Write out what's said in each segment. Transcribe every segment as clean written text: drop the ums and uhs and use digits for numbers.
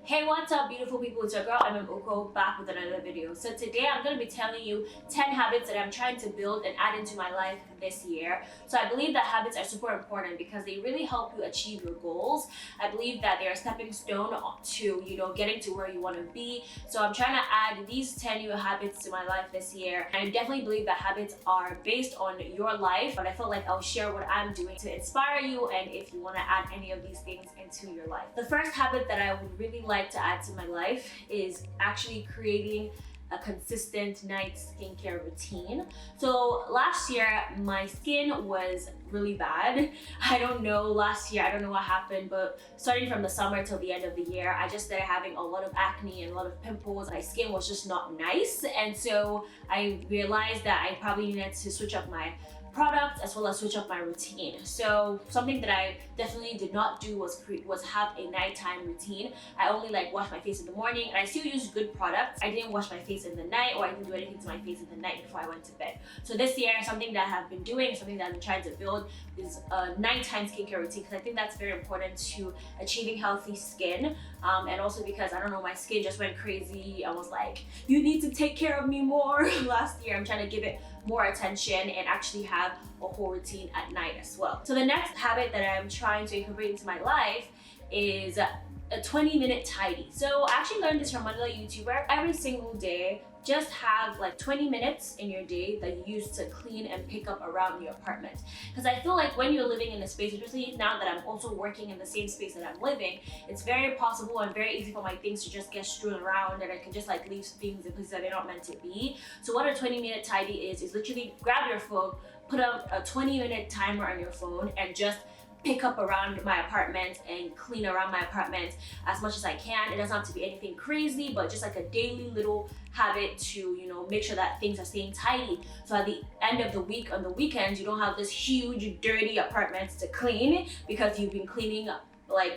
Hey, what's up beautiful people, it's your girl Emem back with another video. So today I'm going to be telling you 10 habits that I'm trying to build and add into my life this year. So I believe that habits are super important because they really help you achieve your goals. I believe that they're a stepping stone to, getting to where you want to be. So I'm trying to add these 10 new habits to my life this year. And I definitely believe that habits are based on your life, but I feel like I'll share what I'm doing to inspire you and if you want to add any of these things into your life. The first habit that I would really like to add to my life is actually creating a consistent night skincare routine. So last year my skin was really bad. I don't know what happened, but starting from the summer till the end of the year, I just started having a lot of acne and a lot of pimples. My skin was just not nice, and so I realized that I probably needed to switch up my products as well as switch up my routine. So something that I definitely did not do was have a nighttime routine. I only wash my face in the morning, and I still use good products. I didn't wash my face in the night, or I didn't do anything to my face in the night before I went to bed. So this year, something that I have been doing, something that I've been trying to build is a nighttime skincare routine, because I think that's very important to achieving healthy skin. And also because, I don't know, my skin just went crazy. I was like, you need to take care of me more. Last year, I'm trying to give it more attention and actually have a whole routine at night as well. So the next habit that I'm trying to incorporate into my life is a 20-minute tidy. So I actually learned this from another YouTuber. Every single day, just have 20 minutes in your day that you use to clean and pick up around your apartment. Because I feel like when you're living in a space, especially now that I'm also working in the same space that I'm living, it's very possible and very easy for my things to just get strewn around, and I can just leave things in places that they're not meant to be. So what a 20-minute tidy is literally grab your phone, put up a 20-minute timer on your phone, and just pick up around my apartment and clean around my apartment as much as I can. It doesn't have to be anything crazy, but just a daily little habit to make sure that things are staying tidy. So at the end of the week, on the weekends, you don't have this huge dirty apartment to clean because you've been cleaning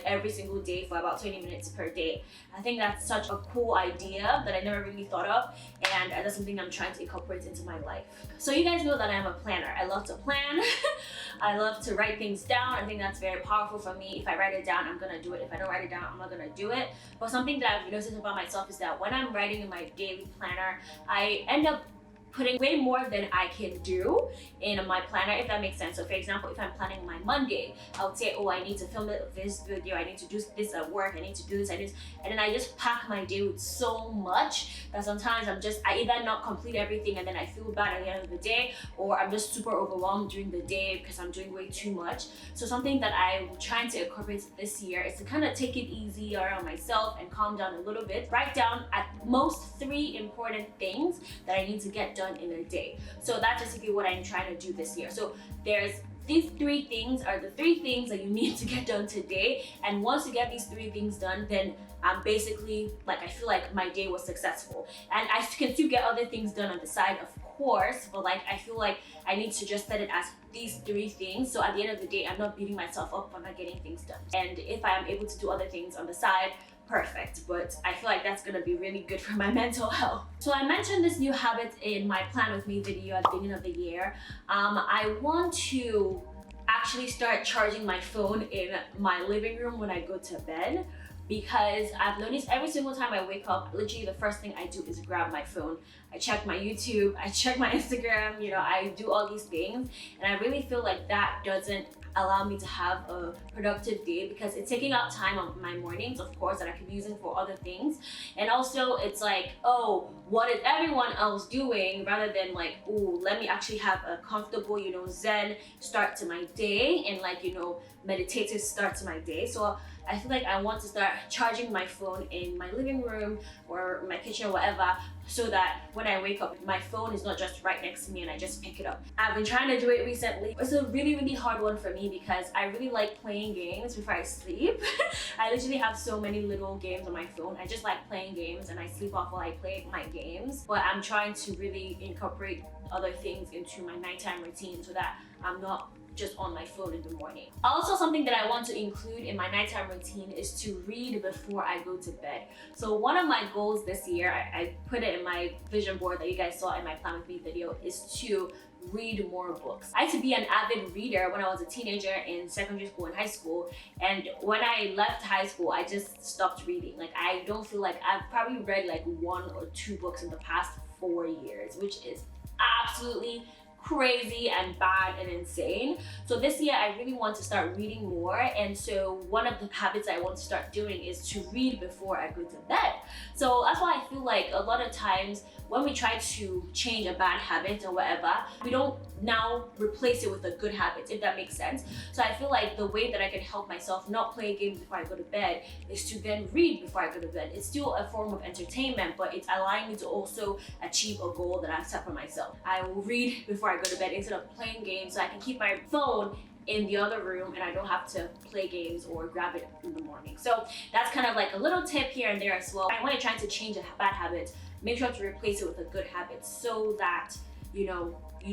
every single day for about 20 minutes per day. I think that's such a cool idea that I never really thought of, and that's something I'm trying to incorporate into my life. So you guys know that I'm a planner. I love to plan. I love to write things down. I think that's very powerful for me. If I write it down, I'm gonna do it. If I don't write it down, I'm not gonna do it. But something that I've noticed about myself is that when I'm writing in my daily planner, I end up putting way more than I can do in my planner, if that makes sense. So for example, if I'm planning my Monday, I would say, oh, I need to film this video, I need to do this at work, I need to do this, and then I just pack my day with so much that sometimes I either not complete everything and then I feel bad at the end of the day, or I'm just super overwhelmed during the day because I'm doing way too much. So something that I'm trying to incorporate this year is to kind of take it easy around myself and calm down a little bit. Write down at most 3 important things that I need to get done in a day. So that's basically what I'm trying to do this year. So there's these 3 things are the 3 things that you need to get done today, and once you get these 3 things done, then I'm basically I feel like my day was successful. And I can still get other things done on the side, of course, but I feel like I need to just set it as these 3 things, so at the end of the day I'm not beating myself up for not getting things done. And if I am able to do other things on the side, perfect, but I feel like that's gonna be really good for my mental health. So I mentioned this new habit in my plan with me video at the beginning of the year. I want to actually start charging my phone in my living room when I go to bed, because I've noticed every single time I wake up, literally the first thing I do is grab my phone. I check my YouTube, I check my Instagram, I do all these things, and I really feel like that doesn't allow me to have a productive day, because it's taking out time on my mornings, of course, that I could be using for other things. And also it's oh, what is everyone else doing, rather than oh, let me actually have a comfortable, zen start to my day, and meditative start to my day. So I feel like I want to start charging my phone in my living room or my kitchen or whatever, so that when I wake up, my phone is not just right next to me and I just pick it up. I've been trying to do it recently. It's a really, really hard one for me because I really like playing games before I sleep. I literally have so many little games on my phone. I just like playing games and I sleep off while I play my games. But I'm trying to really incorporate other things into my nighttime routine so that I'm not just on my phone in the morning. Also, something that I want to include in my nighttime routine is to read before I go to bed. So one of my goals this year, I put it in my vision board that you guys saw in my Plan With Me video, is to read more books. I used to be an avid reader when I was a teenager in secondary school and high school, and when I left high school I just stopped reading. Like, I don't feel like I've probably read like 1 or 2 books in the past 4 years, which is absolutely crazy and bad and insane. So this year I really want to start reading more, and so one of the habits I want to start doing is to read before I go to bed. So that's why I feel like a lot of times when we try to change a bad habit or whatever, we don't now replace it with a good habit, if that makes sense. So I feel like the way that I can help myself not play games before I go to bed is to then read before I go to bed. It's still a form of entertainment, but it's allowing me to also achieve a goal that I've set for myself. I will read before I go to bed instead of playing games, so I can keep my phone in the other room and I don't have to play games or grab it in the morning. So that's kind of like a little tip here and there as well. And when you're trying to change a bad habit, make sure to replace it with a good habit so that you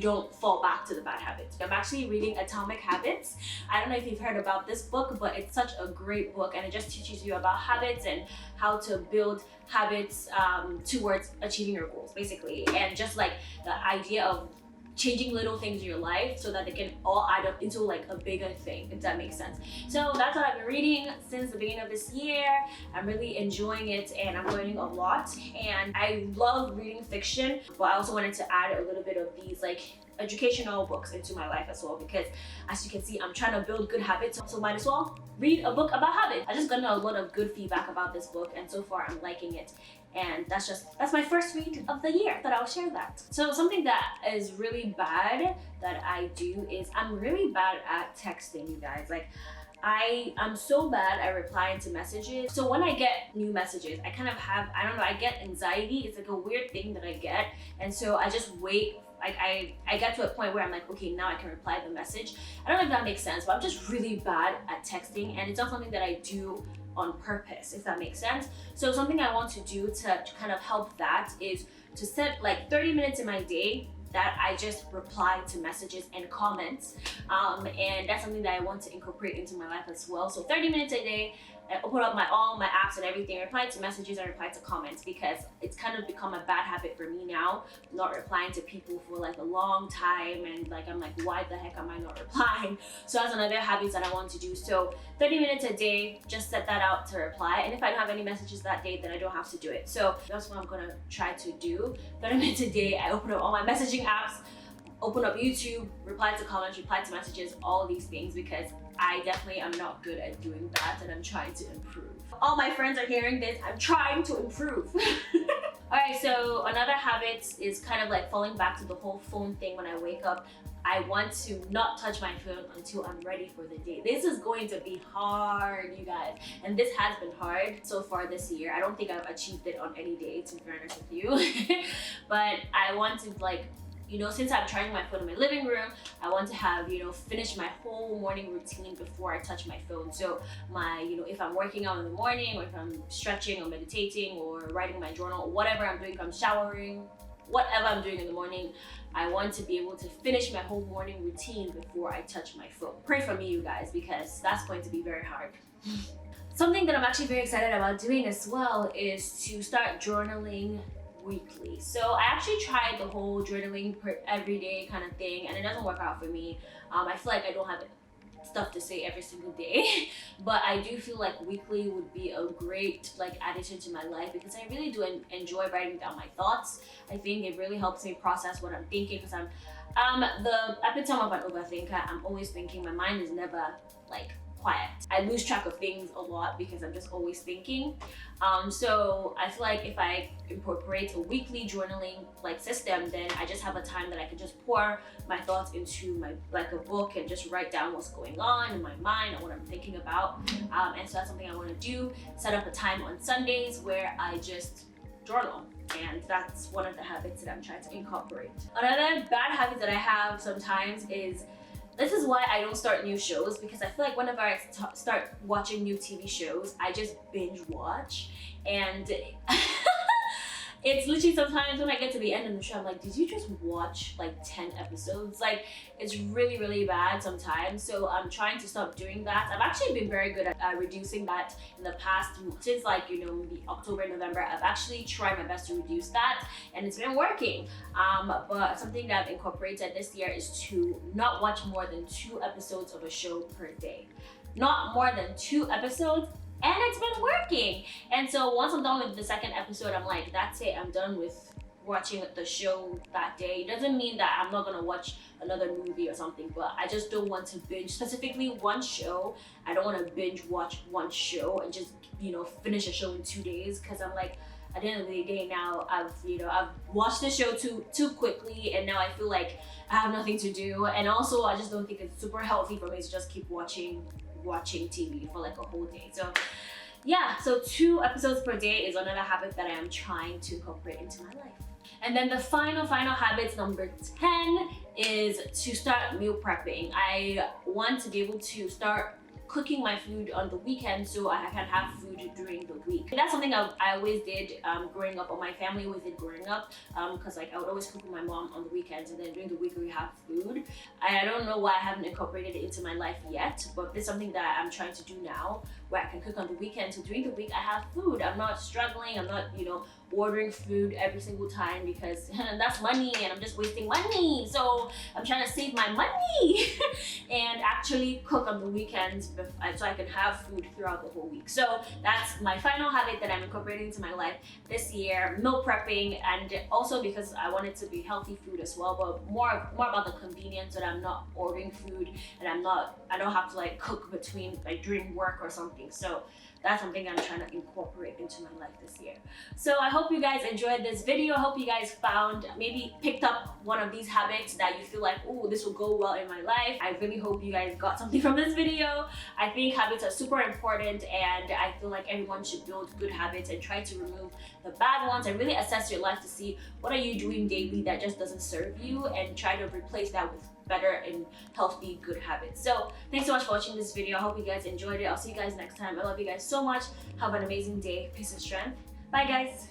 don't fall back to the bad habits. I'm actually reading Atomic Habits. I don't know if you've heard about this book, but it's such a great book, and it just teaches you about habits and how to build habits towards achieving your goals, basically. And just like the idea of changing little things in your life so that they can all add up into like a bigger thing, if that makes sense. So that's what I've been reading since the beginning of this year. I'm really enjoying it and I'm learning a lot, and I love reading fiction, but I also wanted to add a little bit of these like educational books into my life as well, because as you can see, I'm trying to build good habits, so might as well read a book about habits. I just gotten a lot of good feedback about this book, and so far I'm liking it. And that's my first read of the year that I'll share that. So something that is really bad that I do is I'm really bad at texting, you guys. Like, I'm so bad at replying to messages. So when I get new messages, I kind of have, I don't know, I get anxiety. It's like a weird thing that I get. And so I just wait. Like I get to a point where I'm like, okay, now I can reply the message. I don't know if that makes sense, but I'm just really bad at texting, and it's not something that I do on purpose, if that makes sense. So something I want to do to kind of help that is to set like 30 minutes in my day that I just reply to messages and comments, and that's something that I want to incorporate into my life as well. So 30 minutes a day, I open up all my apps and everything, reply to messages and reply to comments, because it's kind of become a bad habit for me now, not replying to people for like a long time, and like I'm like, why the heck am I not replying? So that's another habit that I want to do. So 30 minutes a day, just set that out to reply, and if I don't have any messages that day, then I don't have to do it. So that's what I'm gonna try to do. 30 minutes a day, I open up all my messaging apps, open up YouTube, reply to comments, reply to messages, all these things, because I definitely am not good at doing that, and I'm trying to improve. All my friends are hearing this, I'm trying to improve. Alright, so another habit is kind of like falling back to the whole phone thing when I wake up. I want to not touch my phone until I'm ready for the day. This is going to be hard, you guys. And this has been hard so far this year. I don't think I've achieved it on any day, to be honest with you. But I want to, like, since I'm charging my phone in my living room, I want to have, finish my whole morning routine before I touch my phone. So if I'm working out in the morning, or if I'm stretching or meditating or writing my journal, whatever I'm doing, if I'm showering, whatever I'm doing in the morning, I want to be able to finish my whole morning routine before I touch my phone. Pray for me, you guys, because that's going to be very hard. Something that I'm actually very excited about doing as well is to start journaling weekly. So I actually tried the whole journaling everyday kind of thing, and it doesn't work out for me. I feel like I don't have stuff to say every single day, but I do feel like weekly would be a great addition to my life, because I really do enjoy writing down my thoughts. I think it really helps me process what I'm thinking, because I'm the epitome of an overthinker. I'm always thinking. My mind is never quiet. I lose track of things a lot because I'm just always thinking. So I feel like if I incorporate a weekly journaling system, then I just have a time that I can just pour my thoughts into a book and just write down what's going on in my mind and what I'm thinking about. And so that's something I want to do. Set up a time on Sundays where I just journal. And that's one of the habits that I'm trying to incorporate. Another bad habit that I have sometimes is, this is why I don't start new shows, because I feel like whenever I start watching new TV shows, I just binge watch, and It's literally sometimes when I get to the end of the show, I'm like, did you just watch like 10 episodes? Like, it's really, really bad sometimes. So I'm trying to stop doing that. I've actually been very good at reducing that in the past, since like, you know, maybe October, November. I've actually tried my best to reduce that, and it's been working. But something that I've incorporated this year is to not watch more than 2 episodes of a show per day. Not more than 2 episodes, and it's been working. And so once I'm done with the second episode, I'm like, that's it, I'm done with watching the show that day. It doesn't mean that I'm not gonna watch another movie or something, but I just don't want to binge specifically one show. I don't want to binge watch one show and just, you know, finish a show in 2 days, because I'm like, at the end of the day now, I've watched the show too quickly, and now I feel like I have nothing to do. And also I just don't think it's super healthy for me to just keep watching TV for like a whole day. So yeah, so 2 episodes per day is another habit that I am trying to incorporate into my life. And then the final habit, number 10, is to start meal prepping. I want to be able to start cooking my food on the weekend so I can have food during the week. And that's something I always did growing up, or my family always did growing up, because like I would always cook with my mom on the weekends, and then during the week we have food. I don't know why I haven't incorporated it into my life yet, but it's something that I'm trying to do now, where I can cook on the weekend, so during the week I have food. I'm not struggling, I'm not, you know, ordering food every single time, because that's money and I'm just wasting money. So I'm trying to save my money and actually cook on the weekends so I can have food throughout the whole week. So that's my final habit that I'm incorporating into my life this year, meal prepping, and also because I want it to be healthy food as well, but more about the convenience, that I'm not ordering food and I don't have to like cook between like during work or something. So that's something I'm trying to incorporate into my life this year. So I hope you guys enjoyed this video. I hope you guys maybe picked up one of these habits that you feel like, oh, this will go well in my life. I really hope you guys got something from this video. I think habits are super important, and I feel like everyone should build good habits and try to remove the bad ones, and really assess your life to see what are you doing daily that just doesn't serve you, and try to replace that with better and healthy, good habits. So thanks so much for watching this video. I hope you guys enjoyed it. I'll see you guys next time. I love you guys so much. Have an amazing day. Peace and strength. Bye guys.